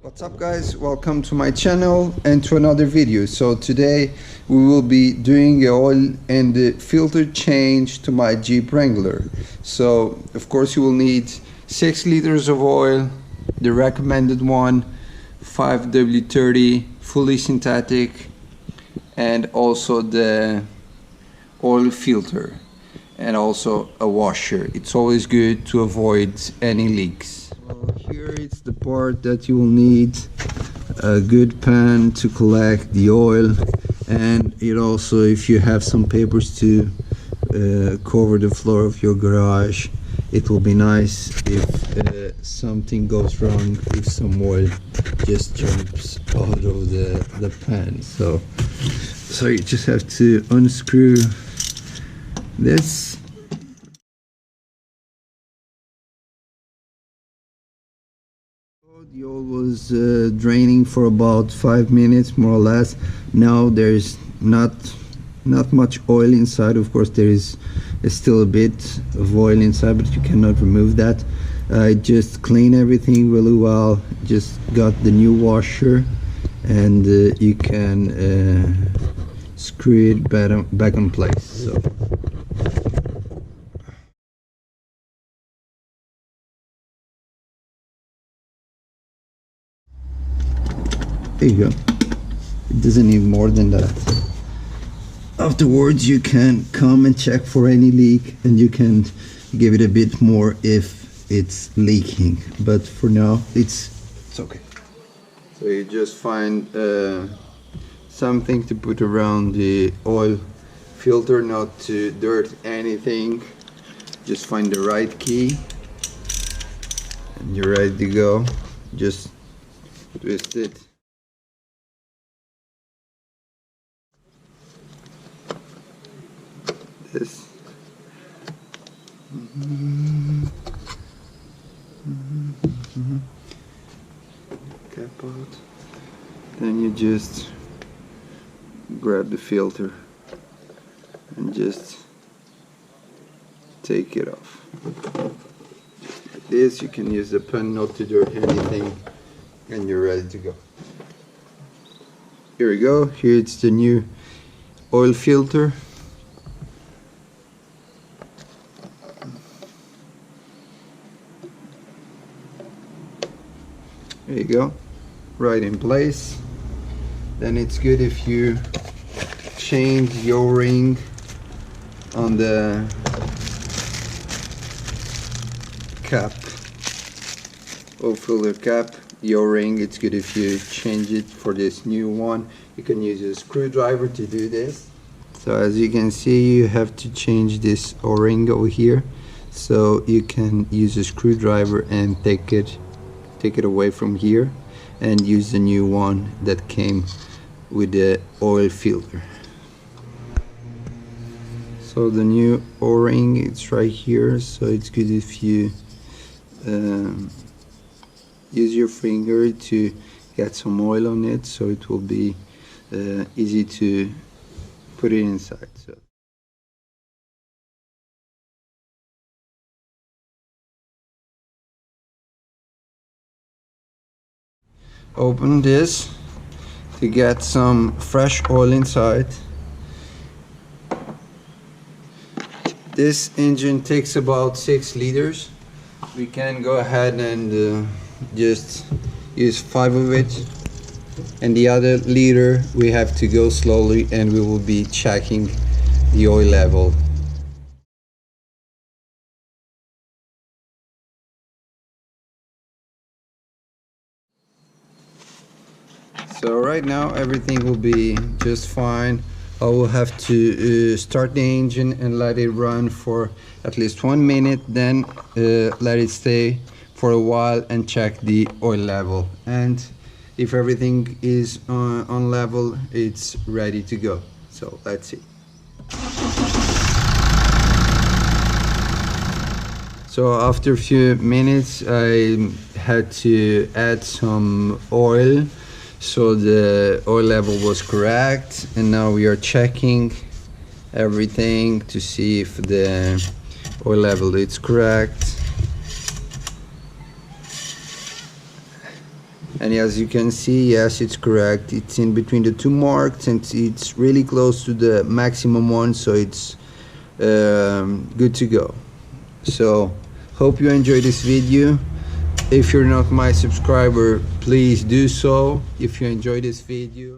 What's up guys, welcome to my channel and to another video. So today we will be doing the oil and the filter change to my Jeep Wrangler. So of course you will need 6 liters of oil, the recommended one, 5W30 fully synthetic, and also the oil filter and also a washer. It's always good to avoid any leaks. So here is the part that you will need: a good pan to collect the oil, and it also, if you have some papers to cover the floor of your garage, it will be nice if something goes wrong, if some oil just jumps out of the pan. So you just have to unscrew this. The oil was draining for about 5 minutes more or less. Now there's not much oil inside. Of course there is still a bit of oil inside, but you cannot remove that. I just clean everything really well, just got the new washer, and you can screw it back on place. So there you go. It doesn't need more than that. Afterwards you can come and check for any leak, and you can give it a bit more if it's leaking, but for now it's okay. So you just find something to put around the oil filter, not to dirt anything. Just find the right key and you're ready to go. Just twist it. This. Cap out. Then you just grab the filter and just take it off. Just like this. You can use the pen not to dirt anything, and you're ready to go. Here we go. Here it's the new oil filter. There you go, right in place. Then it's good if you change the O-ring on the cap, oil filter cap. The O-ring, it's good if you change it for this new one. You can use a screwdriver to do this. So as you can see, you have to change this O-ring over here. So you can use a screwdriver and take it away from here and use the new one that came with the oil filter. So the new O-ring, it's right here, so it's good if you use your finger to get some oil on it, so it will be easy to put it inside. So open this to get some fresh oil inside. This engine takes about 6 liters. We can go ahead and just use 5 of it, and the other liter we have to go slowly, and we will be checking the oil level. So right now everything will be just fine. I will have to start the engine and let it run for at least 1 minute, then let it stay for a while and check the oil level. And if everything is on level, it's ready to go. So let's see. So after a few minutes I had to add some oil, so the oil level was correct, and now we are checking everything to see if the oil level is correct. And as you can see, yes, it's correct. It's in between the two marks and it's really close to the maximum one, so it's good to go. So hope you enjoy this video. If you're not my subscriber, please do so if you enjoy this video.